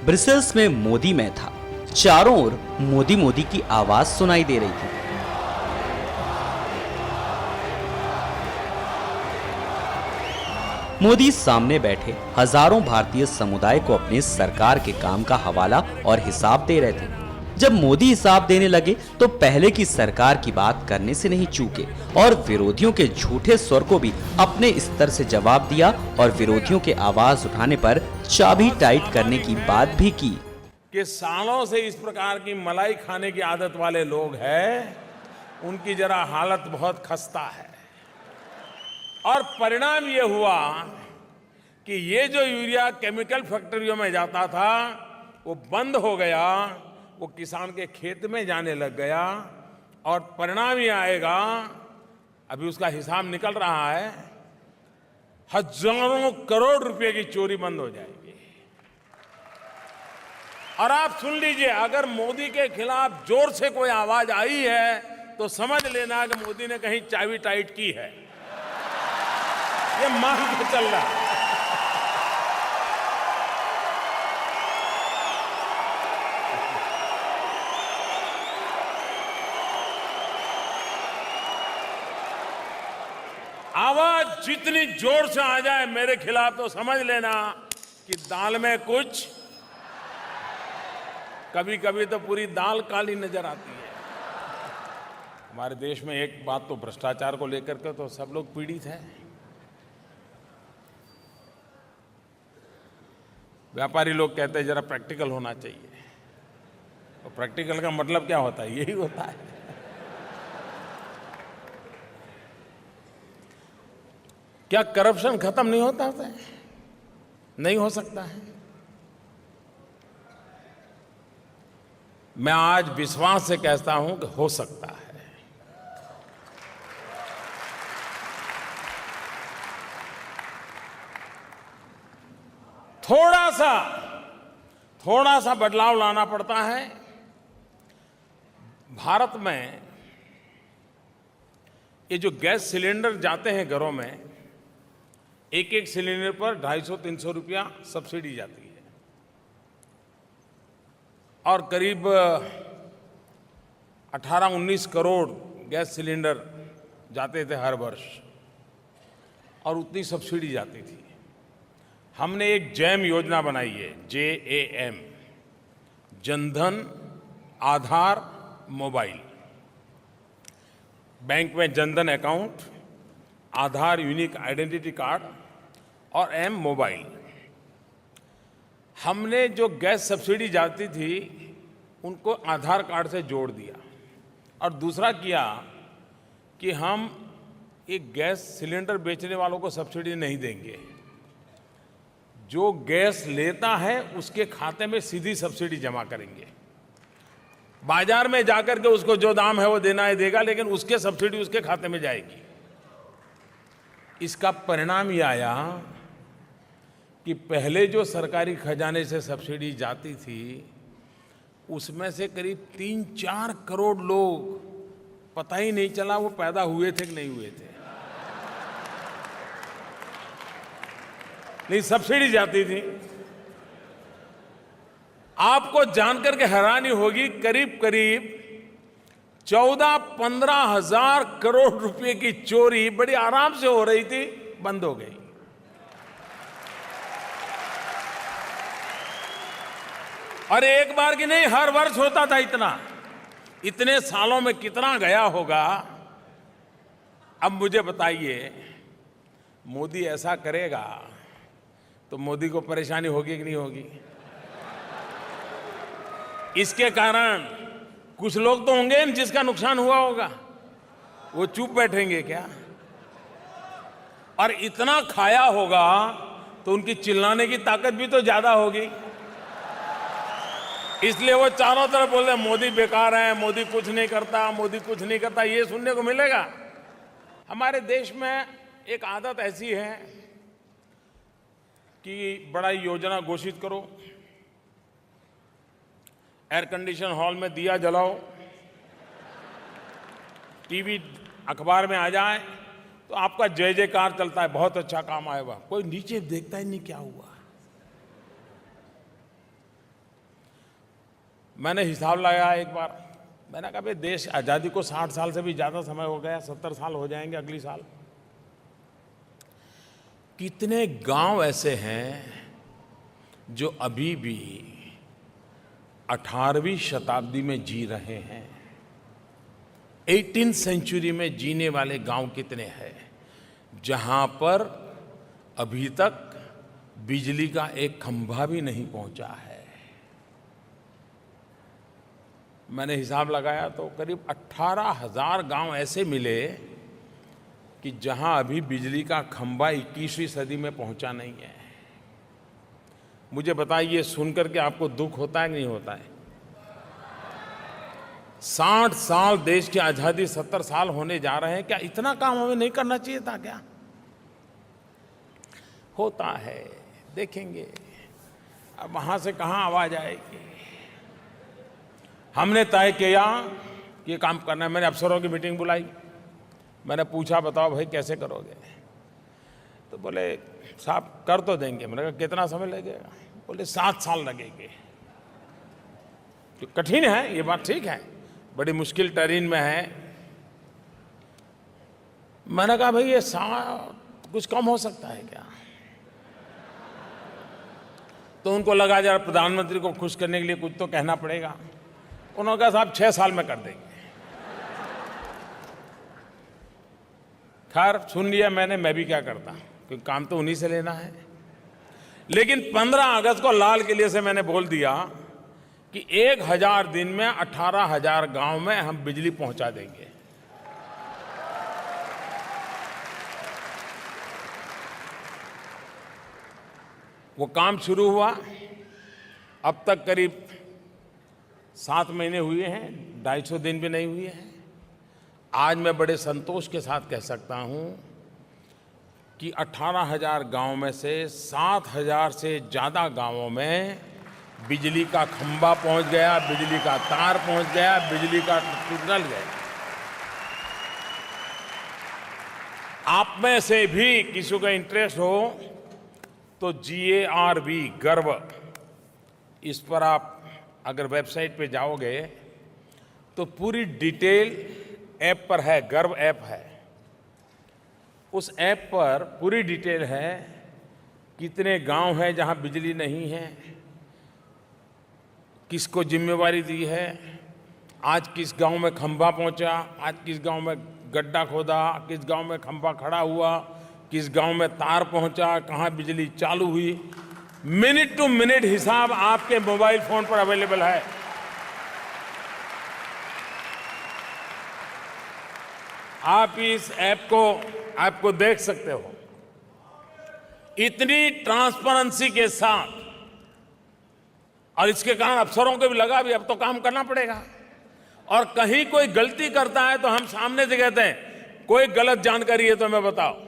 Brussels में मोदी में था। चारों ओर मोदी मोदी की आवाज सुनाई दे रही थी। मोदी सामने बैठे हजारों भारतीय समुदाय को अपने सरकार के काम का हवाला और हिसाब दे रहे थे। जब मोदी हिसाब देने लगे तो पहले की सरकार की बात करने से नहीं चूके और विरोधियों के झूठे स्वर को भी अपने स्तर से जवाब दिया और विरोधियों के आवाज उठाने पर चाबी टाइट करने की बात भी की कि सालों से इस प्रकार की मलाई खाने की आदत वाले लोग हैं, उनकी जरा हालत बहुत खस्ता है। और परिणाम ये हुआ कि ये जो यूरिया केमिकल फैक्ट्रियों में जाता था वो बंद हो गया, वो किसान के खेत में जाने लग गया। और परिणाम ये आएगा, अभी उसका हिसाब निकल रहा है, हजारों करोड़ रुपए की चोरी बंद हो जाएगी। और आप सुन लीजिए, अगर मोदी के खिलाफ जोर से कोई आवाज आई है तो समझ लेना कि मोदी ने कहीं चाबी टाइट की है, ये मान के चल रहा है। आवाज जितनी जोर से आ जाए मेरे खिलाफ तो समझ लेना कि दाल में कुछ, कभी कभी तो पूरी दाल काली नजर आती है। हमारे देश में एक बात तो भ्रष्टाचार को लेकर के तो सब लोग पीड़ित हैं। व्यापारी लोग कहते हैं जरा प्रैक्टिकल होना चाहिए। और प्रैक्टिकल का मतलब क्या होता है? यही होता है। क्या करप्शन खत्म नहीं होता है? नहीं हो सकता है। मैं आज विश्वास से कहता हूं कि हो सकता है। थोड़ा सा बदलाव लाना पड़ता है। भारत में ये जो गैस सिलेंडर जाते हैं घरों में, एक एक सिलेंडर पर 250-300 रुपया सब्सिडी जाती है और करीब 18-19 करोड़ गैस सिलेंडर जाते थे हर वर्ष और उतनी सब्सिडी जाती थी। हमने एक जैम योजना बनाई है, JAM, Jan Dhan Aadhaar mobile. Bank में जनधन अकाउंट, आधार यूनिक आइडेंटिटी कार्ड और M मोबाइल। हमने जो गैस सब्सिडी जाती थी उनको आधार कार्ड से जोड़ दिया और दूसरा किया कि हम एक गैस सिलेंडर बेचने वालों को सब्सिडी नहीं देंगे। जो गैस लेता है उसके खाते में सीधी सब्सिडी जमा करेंगे। बाजार में जाकर के उसको जो दाम है वो देना है देगा, लेकिन उसके सब्सिडी उसके खाते में जाएगी। इसका परिणाम ये आया कि पहले जो सरकारी खजाने से सब्सिडी जाती थी उसमें से करीब 3-4 करोड़ लोग पता ही नहीं चला वो पैदा हुए थे कि नहीं हुए थे, नहीं सब्सिडी जाती थी। आपको जानकर के हैरानी होगी, करीब करीब 14-15 हजार करोड़ रुपए की चोरी बड़ी आराम से हो रही थी, बंद हो गई। और एक बार की नहीं, हर वर्ष होता था इतना। इतने सालों में कितना गया होगा। अब मुझे बताइए, मोदी ऐसा करेगा तो मोदी को परेशानी होगी कि नहीं होगी? इसके कारण कुछ लोग तो होंगे जिसका नुकसान हुआ होगा, वो चुप बैठेंगे क्या? और इतना खाया होगा तो उनकी चिल्लाने की ताकत भी तो ज्यादा होगी। इसलिए वो चारों तरफ बोल रहे हैं मोदी बेकार है, मोदी कुछ नहीं करता, मोदी कुछ नहीं करता। ये सुनने को मिलेगा। हमारे देश में एक आदत ऐसी है कि बड़ा योजना घोषित करो, एयर कंडीशन हॉल में दिया जलाओ, टीवी अखबार में आ जाए तो आपका जय जयकार चलता है, बहुत अच्छा काम आया हुआ। कोई नीचे देखता ही नहीं क्या हुआ। मैंने हिसाब लगाया एक बार, मैंने कहा भाई देश आज़ादी को 60 साल से भी ज़्यादा समय हो गया, 70 साल हो जाएंगे अगली साल। कितने गांव ऐसे हैं जो अभी भी 18वीं शताब्दी में जी रहे हैं। 18th सेंचुरी में जीने वाले गांव कितने हैं जहां पर अभी तक बिजली का एक खंभा भी नहीं पहुंचा है। मैंने हिसाब लगाया तो करीब 18,000 गांव ऐसे मिले कि जहां अभी बिजली का खंभा 21वीं सदी में पहुंचा नहीं है। मुझे बताइए, सुनकर के आपको दुख होता है कि नहीं होता है? 60 साल देश की आजादी 70 साल होने जा रहे हैं, क्या इतना काम हमें नहीं करना चाहिए था क्या? होता है, देखेंगे। अब वहां से कहां आवाज आएगी? हमने तय किया कि ये काम करना है। मैंने अफसरों की मीटिंग बुलाई, मैंने पूछा बताओ भाई कैसे करोगे? तो बोले साहब कर तो देंगे। मैंने कहा कितना समय लगेगा? बोले 7 साल लगेंगे। तो कठिन है, ये बात ठीक है, बड़ी मुश्किल टेरेन में है। मैंने कहा भाई ये कुछ कम हो सकता है क्या? तो उनको लगा जरा प्रधानमंत्री को खुश करने के लिए कुछ तो कहना पड़ेगा। उन्होंने कहा साहब 6 साल में कर देंगे। खैर सुन लिया मैंने, मैं भी क्या करता, क्योंकि काम तो उन्हीं से लेना है। लेकिन 15 अगस्त को लाल किले से मैंने बोल दिया कि 1000 दिन में 18,000 गांव में हम बिजली पहुंचा देंगे। वो काम शुरू हुआ, अब तक करीब 7 महीने हुए हैं, 250 दिन भी नहीं हुए हैं। आज मैं बड़े संतोष के साथ कह सकता हूं कि 18,000 गांव में से 7,000 से ज़्यादा गांवों में बिजली का खंभा पहुंच गया, बिजली का तार पहुंच गया, बिजली का टूटल गया। आप में से भी किसी का इंटरेस्ट हो तो GARV गर्व, इस पर आप अगर वेबसाइट पे जाओगे तो पूरी डिटेल ऐप पर है, गर्व ऐप है। उस ऐप पर पूरी डिटेल है, कितने गांव हैं जहां बिजली नहीं है, किसको जिम्मेवारी दी है, आज किस गांव में खंभा पहुंचा, आज किस गांव में गड्ढा खोदा, किस गांव में खंभा खड़ा हुआ, किस गांव में तार पहुंचा, कहां बिजली चालू हुई। मिनट टू मिनट हिसाब आपके मोबाइल फोन पर अवेलेबल है। आप इस ऐप को देख सकते हो। इतनी ट्रांसपेरेंसी के साथ, और इसके कारण अफसरों को भी लगा भी अब तो काम करना पड़ेगा। और कहीं कोई गलती करता है तो हम सामने से कहते हैं कोई गलत जानकारी है तो हमें बताओ।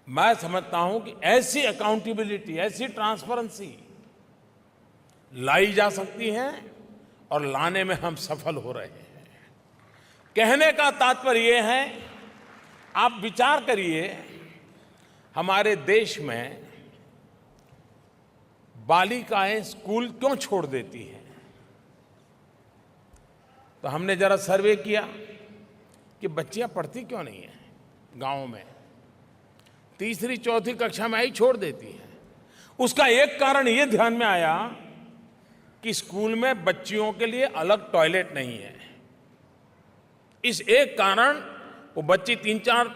मैं समझता हूं कि ऐसी अकाउंटेबिलिटी, ऐसी ट्रांसपेरेंसी लाई जा सकती है और लाने में हम सफल हो रहे हैं। कहने का तात्पर्य यह है, आप विचार करिए, हमारे देश में बालिकाएं स्कूल क्यों छोड़ देती हैं? तो हमने जरा सर्वे किया कि बच्चियां पढ़ती क्यों नहीं हैं गांव में, 3री 4थी कक्षा में ही छोड़ देती हैं। उसका एक कारण ये ध्यान में आया कि स्कूल में बच्चियों के लिए अलग टॉयलेट नहीं है। इस एक कारण वो बच्ची 3-4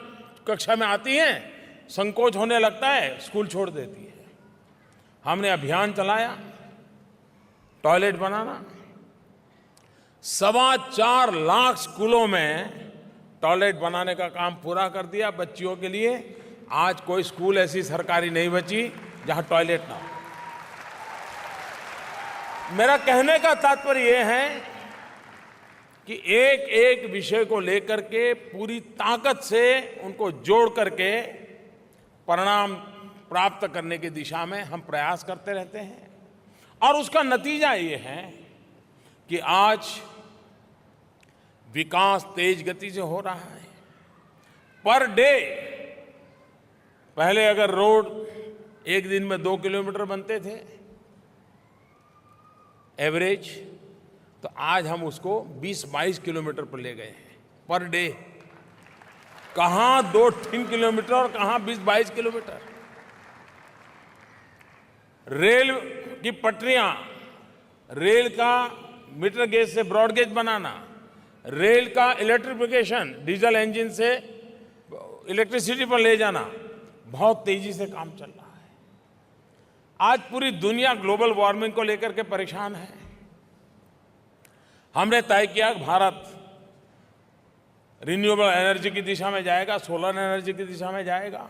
कक्षा में आती हैं, संकोच होने लगता है, स्कूल छोड़ देती है। हमने अभियान चलाया टॉयलेट बनाना, 4.25 लाख स्कूलों में टॉयलेट बनाने का काम पूरा कर दिया बच्चियों के लिए। आज कोई स्कूल ऐसी सरकारी नहीं बची जहां टॉयलेट ना हो। मेरा कहने का तात्पर्य यह है कि एक एक विषय को लेकर के पूरी ताकत से उनको जोड़ करके परिणाम प्राप्त करने की दिशा में हम प्रयास करते रहते हैं। और उसका नतीजा ये है कि आज विकास तेज गति से हो रहा है। पर डे, पहले अगर रोड एक दिन में 2 किलोमीटर बनते थे, एवरेज, तो आज हम उसको 20-22 किलोमीटर पर ले गए हैं पर डे। कहां 2-3 किलोमीटर और कहां 20-22 किलोमीटर। रेल की पटरियां, रेल का मीटर गेज से ब्रॉड गेज बनाना, रेल का इलेक्ट्रिफिकेशन, डीजल इंजन से इलेक्ट्रिसिटी पर ले जाना, बहुत तेजी से काम चल रहा है। आज पूरी दुनिया ग्लोबल वार्मिंग को लेकर के परेशान है। हमने तय किया कि भारत रिन्यूएबल एनर्जी की दिशा में जाएगा, सोलर एनर्जी की दिशा में जाएगा।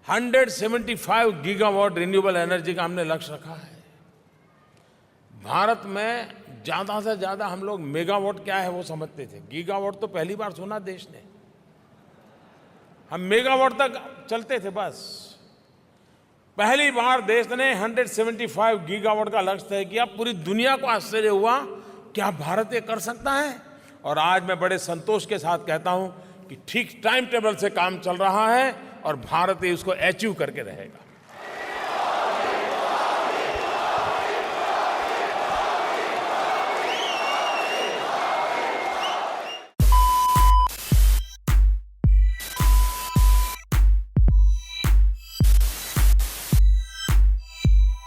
175 गीगावाट रिन्यूएबल एनर्जी का हमने लक्ष्य रखा है। भारत में ज्यादा से ज्यादा हम लोग मेगावाट क्या है वो समझते थे, गीगावाट तो पहली बार सुना देश ने। हम मेगावाट तक चलते थे बस। पहली बार देश ने 175 गीगावाट का लक्ष्य तय किया। पूरी दुनिया को आश्चर्य हुआ, क्या भारत ये कर सकता है? और आज मैं बड़े संतोष के साथ कहता हूं कि ठीक टाइम टेबल से काम चल रहा है और भारत ये उसको अचीव करके रहेगा।